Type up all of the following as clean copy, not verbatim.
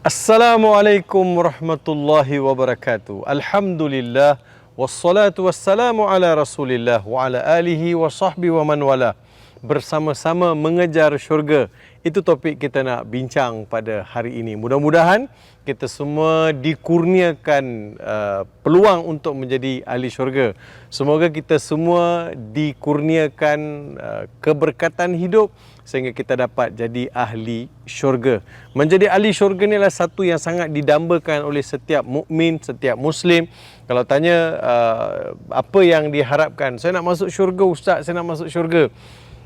Assalamualaikum warahmatullahi wabarakatuh. Alhamdulillah wassalatu wassalamu ala Rasulillah wa ala alihi wa sahbihi wa man wala. Bersama-sama mengejar syurga. Itu topik kita nak bincang pada hari ini. Mudah-mudahan kita semua dikurniakan peluang untuk menjadi ahli syurga. Semoga kita semua dikurniakan keberkatan hidup sehingga kita dapat jadi ahli syurga. Menjadi ahli syurga ni adalah satu yang sangat didambakan oleh setiap mukmin, setiap muslim. Kalau tanya apa yang diharapkan, saya nak masuk syurga ustaz, saya nak masuk syurga.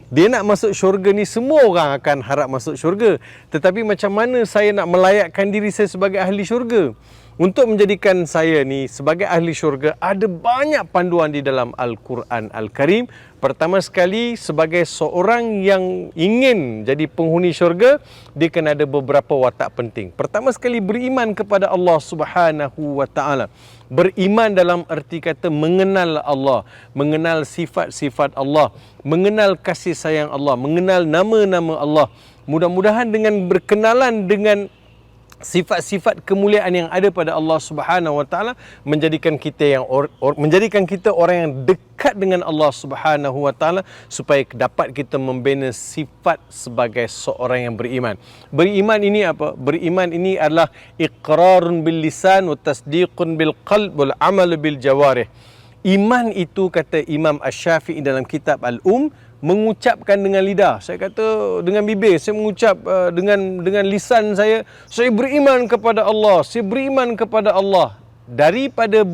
Dia nak masuk syurga ni, semua orang akan harap masuk syurga. Tetapi macam mana saya nak melayakkan diri saya sebagai ahli syurga? Untuk menjadikan saya ni sebagai ahli syurga, ada banyak panduan di dalam Al-Quran Al-Karim. Pertama sekali, sebagai seorang yang ingin jadi penghuni syurga, dia kena ada beberapa watak penting. Pertama sekali, beriman kepada Allah Subhanahu wa Ta'ala. Beriman dalam erti kata mengenal Allah, mengenal sifat-sifat Allah, mengenal kasih sayang Allah, mengenal nama-nama Allah. Mudah-mudahan dengan berkenalan dengan sifat-sifat kemuliaan yang ada pada Allah Subhanahu wa Ta'ala menjadikan kita orang yang dekat dengan Allah Subhanahu wa Ta'ala, supaya dapat kita membina sifat sebagai seorang yang beriman. Beriman ini apa? Beriman ini adalah iqrarun bil lisan wa tasdiqun bil qalb wal amal bil jawarih. Iman itu, kata Imam Asy-Syafi'i dalam kitab mengucapkan dengan lidah. Saya kata dengan bibir, saya mengucap dengan lisan saya beriman kepada Allah, saya beriman kepada Allah. Daripada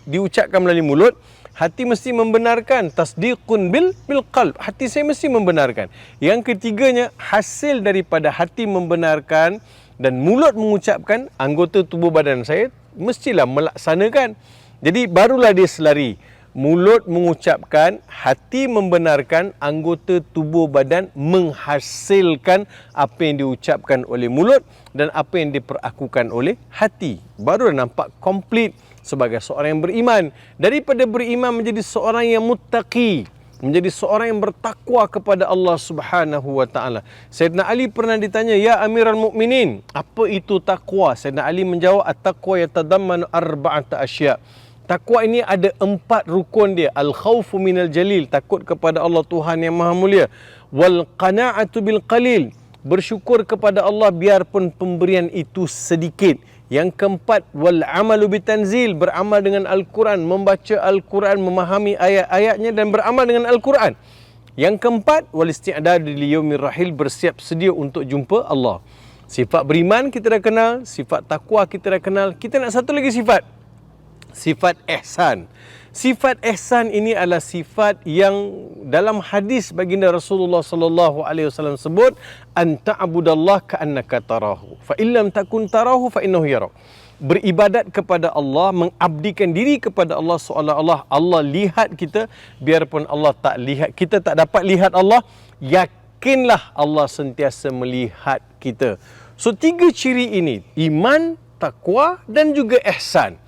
diucapkan melalui mulut, hati mesti membenarkan. Tasdiqun bil qalb, hati saya mesti membenarkan. Yang ketiganya, hasil daripada hati membenarkan dan mulut mengucapkan, anggota tubuh badan saya mestilah melaksanakan. Jadi barulah dia selari. Mulut mengucapkan, hati membenarkan, anggota tubuh badan menghasilkan apa yang diucapkan oleh mulut dan apa yang diperakukan oleh hati. Baru nampak komplit sebagai seorang yang beriman. Daripada beriman menjadi seorang yang muttaqi, menjadi seorang yang bertakwa kepada Allah Subhanahu wa Ta'ala. Sayyidina Ali pernah ditanya, "Ya Amirul Mukminin, apa itu takwa?" Sayyidina Ali menjawab, "At-taqwa yatadammanu arba'ata asya'." Takwa ini ada 4 rukun dia. Al-khawfu minal jalil, takut kepada Allah Tuhan yang Maha Mulia. Wal qana'atu bil qalil, bersyukur kepada Allah biarpun pemberian itu sedikit. Yang keempat, wal amalu bitanzil, beramal dengan Al-Quran, membaca Al-Quran, memahami ayat-ayatnya dan beramal dengan Al-Quran. Yang keempat, wal isti'dad li yaumir rahil, bersiap sedia untuk jumpa Allah. Sifat beriman kita dah kenal, sifat takwa kita dah kenal. Kita nak satu lagi sifat ihsan. Sifat ihsan ini adalah sifat yang dalam hadis baginda Rasulullah sallallahu alaihi wasallam sebut, anta'budallah ka'annaka tarahu fa illam takun tarahu fa innahu yarak. Beribadat kepada Allah, mengabdikan diri kepada Allah seolah-olah Allah lihat kita, biarpun Allah tak lihat, kita tak dapat lihat Allah, yakinlah Allah sentiasa melihat kita. So 3 ciri ini, iman, takwa dan juga ihsan.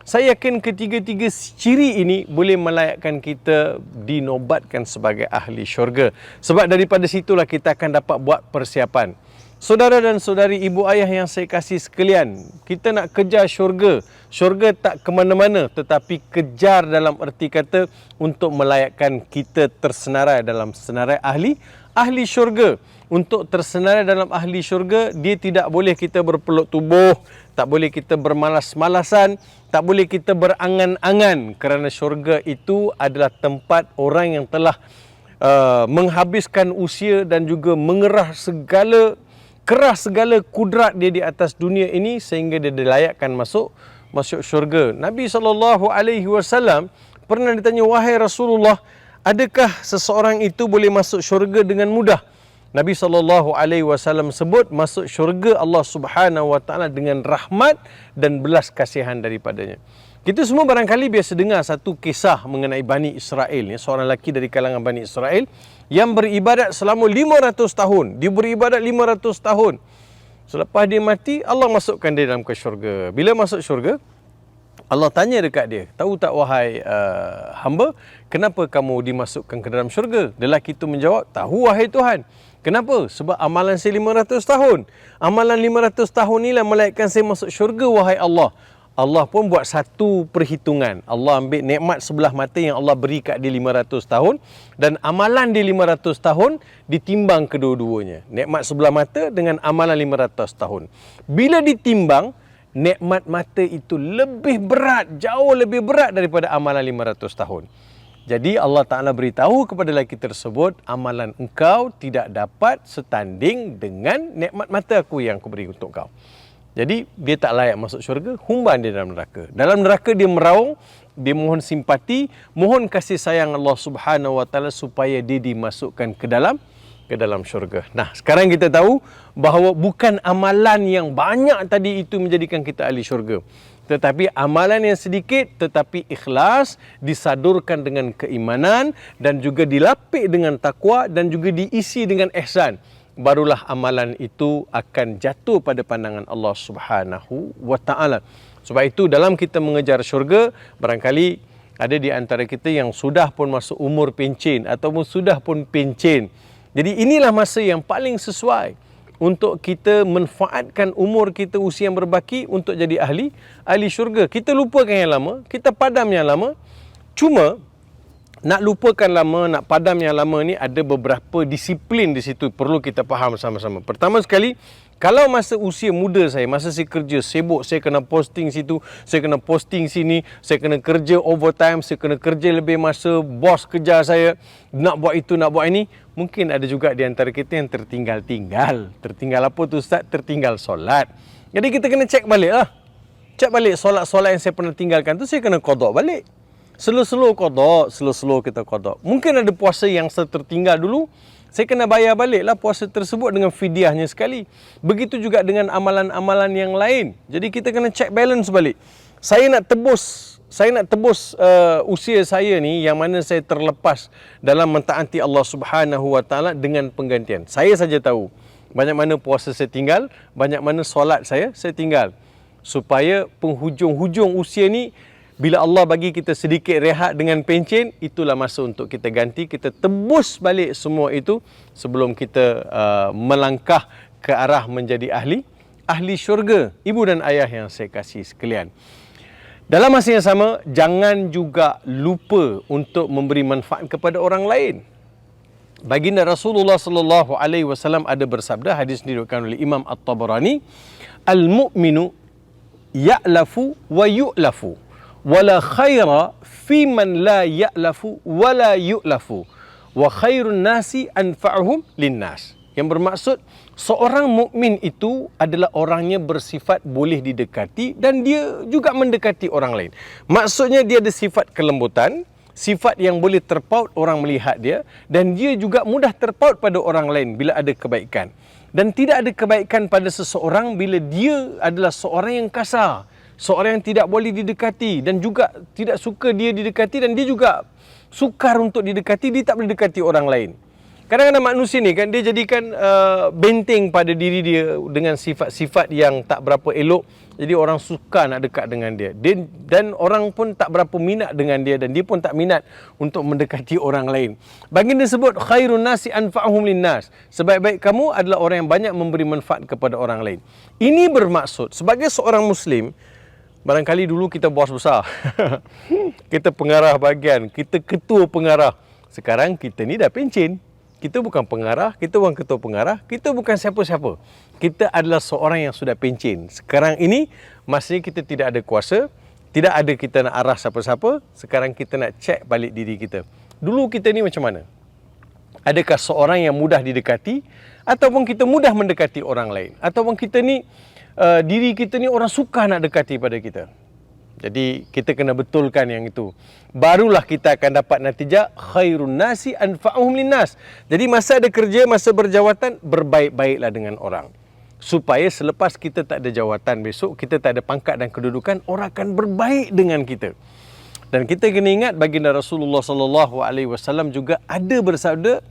Saya yakin ketiga-tiga ciri ini boleh melayakkan kita dinobatkan sebagai ahli syurga. Sebab daripada situlah kita akan dapat buat persiapan. Saudara dan saudari, ibu ayah yang saya kasih sekalian, kita nak kejar syurga. Syurga tak ke mana-mana, tetapi kejar dalam erti kata untuk melayakkan kita tersenarai dalam senarai ahli syurga. Untuk tersenarai dalam ahli syurga, dia tidak boleh kita berpeluk tubuh, tak boleh kita bermalas-malasan, tak boleh kita berangan-angan, kerana syurga itu adalah tempat orang yang telah menghabiskan usia dan juga mengerah segala kudrat dia di atas dunia ini sehingga dia dilayakkan masuk syurga. Nabi SAW pernah ditanya, "Wahai Rasulullah, adakah seseorang itu boleh masuk syurga dengan mudah?" Nabi SAW sebut, masuk syurga Allah Subhanahu wa Ta'ala dengan rahmat dan belas kasihan daripadanya. Kita semua barangkali biasa dengar satu kisah mengenai Bani Israel. Seorang lelaki dari kalangan Bani Israel yang beribadat selama 500 tahun. Dia beribadat 500 tahun. Selepas dia mati, Allah masukkan dia dalam ke syurga. Bila masuk syurga, Allah tanya dekat dia, "Tahu tak wahai hamba, kenapa kamu dimasukkan ke dalam syurga?" Lelaki itu menjawab, "Tahu wahai Tuhan. Kenapa? Sebab amalan saya 500 tahun. Amalan 500 tahun ni lah melainkan saya masuk syurga, wahai Allah. Allah pun buat satu perhitungan. Allah ambil nikmat sebelah mata yang Allah beri kat dia 500 tahun dan amalan dia 500 tahun ditimbang kedua-duanya. Nikmat sebelah mata dengan amalan 500 tahun. Bila ditimbang, nikmat mata itu lebih berat, jauh lebih berat daripada amalan 500 tahun. Jadi Allah Ta'ala beritahu kepada lelaki tersebut, amalan engkau tidak dapat setanding dengan nikmat mata aku yang aku beri untuk kau. Jadi dia tak layak masuk syurga, humban dia dalam neraka. Dalam neraka dia meraung, dia mohon simpati, mohon kasih sayang Allah Subhanahu Wa Ta'ala supaya dia dimasukkan ke dalam syurga. Nah, sekarang kita tahu bahawa bukan amalan yang banyak tadi itu menjadikan kita ahli syurga. Tetapi amalan yang sedikit tetapi ikhlas, disadurkan dengan keimanan dan juga dilapik dengan takwa dan juga diisi dengan ihsan. Barulah amalan itu akan jatuh pada pandangan Allah Subhanahu Wa Ta'ala. Sebab itu dalam kita mengejar syurga, barangkali ada di antara kita yang sudah pun masuk umur pencen ataupun sudah pun pencen. Jadi inilah masa yang paling sesuai untuk kita manfaatkan umur kita, usia yang berbaki untuk jadi ahli syurga. Kita lupakan yang lama, kita padam yang lama. Cuma nak lupakan lama, nak padam yang lama ni ada beberapa disiplin di situ perlu kita faham sama-sama. Pertama sekali, kalau masa usia muda saya, masa saya kerja sibuk, saya kena posting situ, saya kena posting sini, saya kena kerja overtime, saya kena kerja lebih masa, bos kejar saya, nak buat itu, nak buat ini. Mungkin ada juga di antara kita yang tertinggal. Tertinggal apa tu Ustaz? Tertinggal solat. Jadi kita kena cek balik lah. Cek balik solat-solat yang saya pernah tinggalkan tu, saya kena qada balik. Slow-slow qada, slow-slow kita qada. Mungkin ada puasa yang saya tertinggal dulu, saya kena bayar balik lah puasa tersebut dengan fidyahnya sekali. Begitu juga dengan amalan-amalan yang lain. Jadi kita kena check balance balik. Saya nak tebus usia saya ni yang mana saya terlepas dalam mentaati Allah Subhanahu Wa Ta'ala dengan penggantian. Saya saja tahu banyak mana puasa saya tinggal, banyak mana solat saya tinggal. Supaya penghujung-hujung usia ni, bila Allah bagi kita sedikit rehat dengan pencen, itulah masa untuk kita ganti, kita tebus balik semua itu sebelum kita melangkah ke arah menjadi ahli syurga. Ibu dan ayah yang saya kasih sekalian. Dalam masa yang sama, jangan juga lupa untuk memberi manfaat kepada orang lain. Baginda Rasulullah sallallahu alaihi wasallam ada bersabda, hadis diriwayatkan oleh Imam At-Tabarani, "Al-mu'minu ya'lafu wa yu'lafu, wala khaira fi man la ya'lafu wa la yu'lafu, wa khairun nasi anfa'uhum linnas." Yang bermaksud, seorang mukmin itu adalah orangnya bersifat boleh didekati dan dia juga mendekati orang lain. Maksudnya dia ada sifat kelembutan, sifat yang boleh terpaut orang melihat dia, dan dia juga mudah terpaut pada orang lain bila ada kebaikan. Dan tidak ada kebaikan pada seseorang bila dia adalah seorang yang kasar, seorang yang tidak boleh didekati dan juga tidak suka dia didekati, dan dia juga sukar untuk didekati, dia tak boleh dekati orang lain. Kadang-kadang manusia ni kan, dia jadikan benteng pada diri dia dengan sifat-sifat yang tak berapa elok. Jadi orang suka nak dekat dengan dia. Dan orang pun tak berapa minat dengan dia, dan dia pun tak minat untuk mendekati orang lain. Baginda sebut, khairun nasi anfa'uhum linnas. Sebaik-baik kamu adalah orang yang banyak memberi manfaat kepada orang lain. Ini bermaksud, sebagai seorang Muslim, barangkali dulu kita bos besar. Kita pengarah bahagian, kita ketua pengarah. Sekarang kita ni dah pencen. Kita bukan pengarah, kita bukan ketua pengarah, kita bukan siapa-siapa. Kita adalah seorang yang sudah pencen. Sekarang ini, masanya kita tidak ada kuasa, tidak ada kita nak arah siapa-siapa. Sekarang kita nak cek balik diri kita. Dulu kita ni macam mana? Adakah seorang yang mudah didekati, ataupun kita mudah mendekati orang lain? Ataupun kita ni, diri kita ni orang suka nak dekati pada kita? Jadi kita kena betulkan yang itu. Barulah kita akan dapat natijah khairun nasi anfa'uhum linnas. Jadi masa ada kerja, masa berjawatan, berbaik-baiklah dengan orang. Supaya selepas kita tak ada jawatan besok, kita tak ada pangkat dan kedudukan, orang akan berbaik dengan kita. Dan kita kena ingat baginda Rasulullah sallallahu alaihi wasallam juga ada bersabda,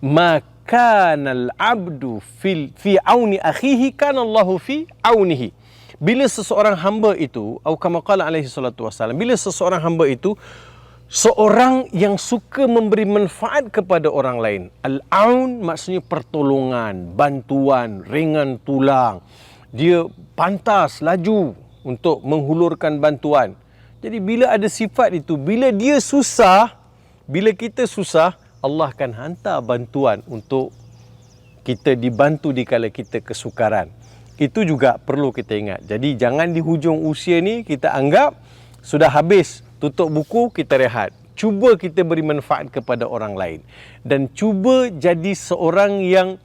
"Makanal abdu fi auni akhihi kana Allahu fi aunihi." Bila seseorang hamba itu, atau kama qala alaihi salatu wasallam, bila seseorang hamba itu seorang yang suka memberi manfaat kepada orang lain. Al-aun maksudnya pertolongan, bantuan, ringan tulang. Dia pantas, laju untuk menghulurkan bantuan. Jadi bila ada sifat itu, bila dia susah, bila kita susah, Allah akan hantar bantuan untuk kita dibantu dikala kita kesukaran. Itu juga perlu kita ingat. Jadi jangan di hujung usia ni kita anggap sudah habis, tutup buku, kita rehat. Cuba kita beri manfaat kepada orang lain. Dan cuba jadi seorang yang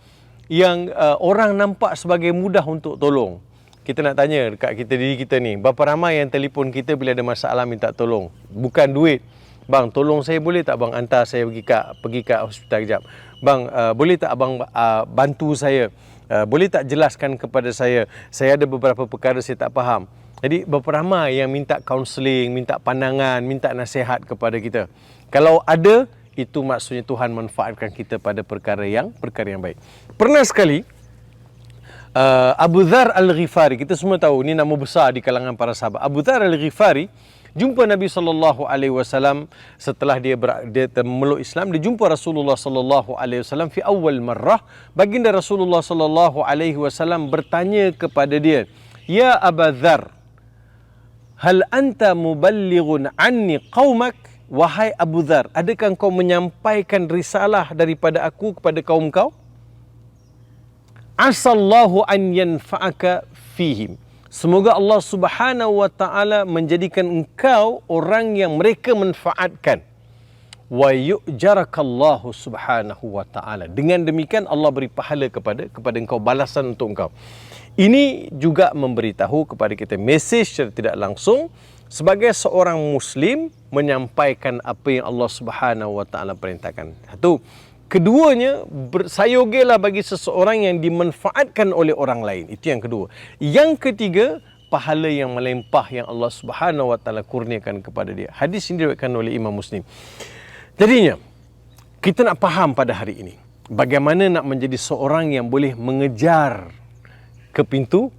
orang nampak sebagai mudah untuk tolong. Kita nak tanya dekat diri kita ni, berapa ramai yang telefon kita bila ada masalah minta tolong? Bukan duit. Bang, tolong saya boleh tak bang hantar saya pergi kat hospital kejap? Bang, boleh tak abang bantu saya? Boleh tak jelaskan kepada saya ada beberapa perkara saya tak faham. Jadi berapa ramai yang minta kaunseling, minta pandangan, minta nasihat kepada kita. Kalau ada, itu maksudnya Tuhan manfaatkan kita pada perkara yang baik. Pernah sekali Abu Dhar Al-Ghifari, kita semua tahu ni nama besar di kalangan para sahabat. Abu Dhar Al-Ghifari jumpa Nabi SAW setelah dia memeluk Islam. Dia jumpa Rasulullah SAW fi awal marrah. Baginda Rasulullah SAW bertanya kepada dia, "Ya Abu Dhar, hal anta muballighun anni qaumak?" Wahai Abu Dhar, adakah kau menyampaikan risalah daripada aku kepada kaum kau? Asallahu an yanfa'aka fihim. Semoga Allah Subhanahu wa taala menjadikan engkau orang yang mereka manfaatkan. Wa yu'jarakallahu Subhanahu wa taala. Dengan demikian Allah beri pahala kepada engkau, balasan untuk engkau. Ini juga memberitahu kepada kita mesej secara tidak langsung sebagai seorang muslim menyampaikan apa yang Allah Subhanahu wa taala perintahkan. Satu. Keduanya, sayogelah bagi seseorang yang dimanfaatkan oleh orang lain. Itu yang kedua. Yang ketiga, pahala yang melimpah yang Allah Subhanahu wa taala kurniakan kepada dia. Hadis ini diriwayatkan oleh Imam Muslim. Jadinya, kita nak faham pada hari ini bagaimana nak menjadi seorang yang boleh mengejar ke pintu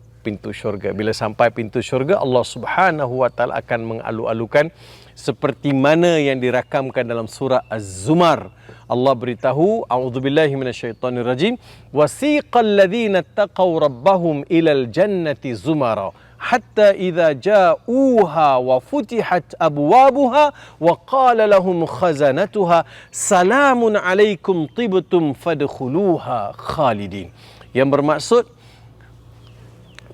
syurga. Bila sampai pintu syurga, Allah Subhanahu wa taala akan mengalu-alukan seperti mana yang dirakamkan dalam surah Az-Zumar. Allah beritahu, a'udzubillahi minasyaitonirrajim, wasiqal ladzina taqaw rabbahum ilal jannati zumara hatta idza ja'uha wa futihat abwabuha wa qala lahum khazanatuha salamun alaikum tibtum fadkhuluha khalidin. Yang bermaksud,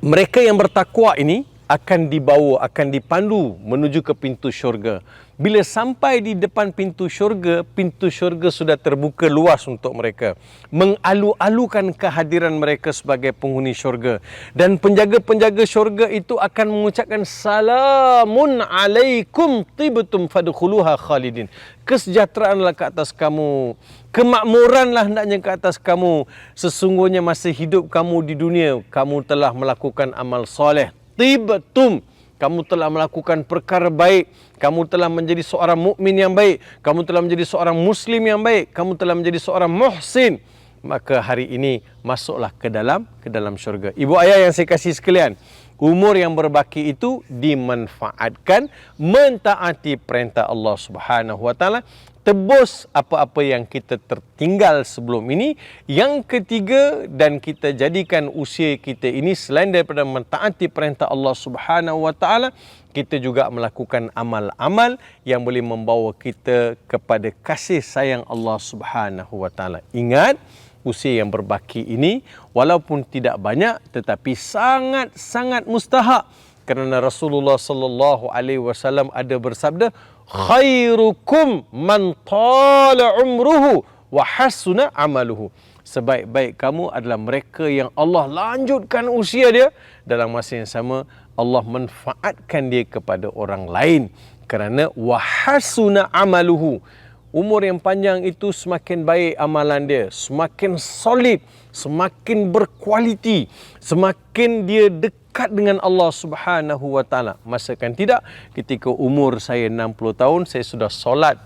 mereka yang bertakwa ini akan dibawa, akan dipandu menuju ke pintu syurga. Bila sampai di depan pintu syurga sudah terbuka luas untuk mereka. Mengalu-alukan kehadiran mereka sebagai penghuni syurga. Dan penjaga-penjaga syurga itu akan mengucapkan salamun alaikum tibtum fadkhuluha khalidin. Kesejahteraanlah ke atas kamu. Kemakmuranlah hendaknya ke atas kamu. Sesungguhnya masa hidup kamu di dunia, kamu telah melakukan amal soleh. Tibtum, kamu telah melakukan perkara baik, kamu telah menjadi seorang mukmin yang baik, kamu telah menjadi seorang muslim yang baik, kamu telah menjadi seorang muhsin, maka hari ini masuklah ke dalam syurga. Ibu ayah yang saya kasih sekalian, umur yang berbaki itu dimanfaatkan mentaati perintah Allah Subhanahu wa taala, tebus apa-apa yang kita tertinggal sebelum ini. Yang ketiga, dan kita jadikan usia kita ini selain daripada mentaati perintah Allah Subhanahu wa taala, kita juga melakukan amal-amal yang boleh membawa kita kepada kasih sayang Allah Subhanahu wa taala. Ingat, usia yang berbaki ini walaupun tidak banyak tetapi sangat-sangat mustahak, kerana Rasulullah sallallahu alaihi wasallam ada bersabda, khairukum man tala umruhu wa hasuna amaluhu. Sebaik-baik kamu adalah mereka yang Allah lanjutkan usia dia, dalam masa yang sama Allah manfaatkan dia kepada orang lain. Kerana wa hasuna amaluhu, umur yang panjang itu semakin baik amalan dia, semakin solid, semakin berkualiti, semakin dia dekat dengan Allah Subhanahu wa taala. Masakan tidak, ketika umur saya 60 tahun, saya sudah solat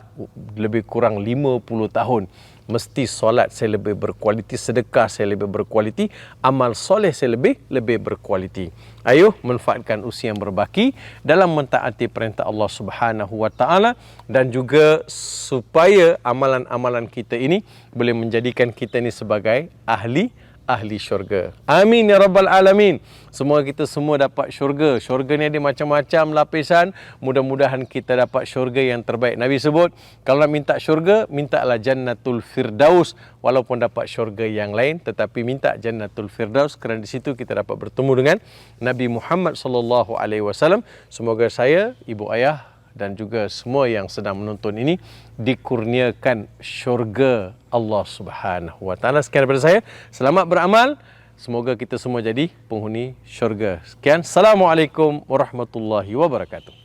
lebih kurang 50 tahun. mesti solat saya lebih berkualiti, sedekah saya lebih berkualiti, amal soleh saya lebih berkualiti. Ayo manfaatkan usia yang berbaki dalam mentaati perintah Allah Subhanahu wa taala, dan juga supaya amalan-amalan kita ini boleh menjadikan kita ini sebagai ahli syurga. Amin ya rabbal alamin. Semua kita semua dapat syurga. Syurga ni ada macam-macam lapisan. Mudah-mudahan kita dapat syurga yang terbaik. Nabi sebut, kalau nak minta syurga, mintalah Jannatul Firdaus. Walaupun dapat syurga yang lain, tetapi minta Jannatul Firdaus, kerana di situ kita dapat bertemu dengan Nabi Muhammad sallallahu alaihi wasallam. Semoga saya, ibu ayah dan juga semua yang sedang menonton ini dikurniakan syurga Allah Subhanahu wa taala. Sekian daripada saya. Selamat beramal. Semoga kita semua jadi penghuni syurga. Sekian. Assalamualaikum warahmatullahi wabarakatuh.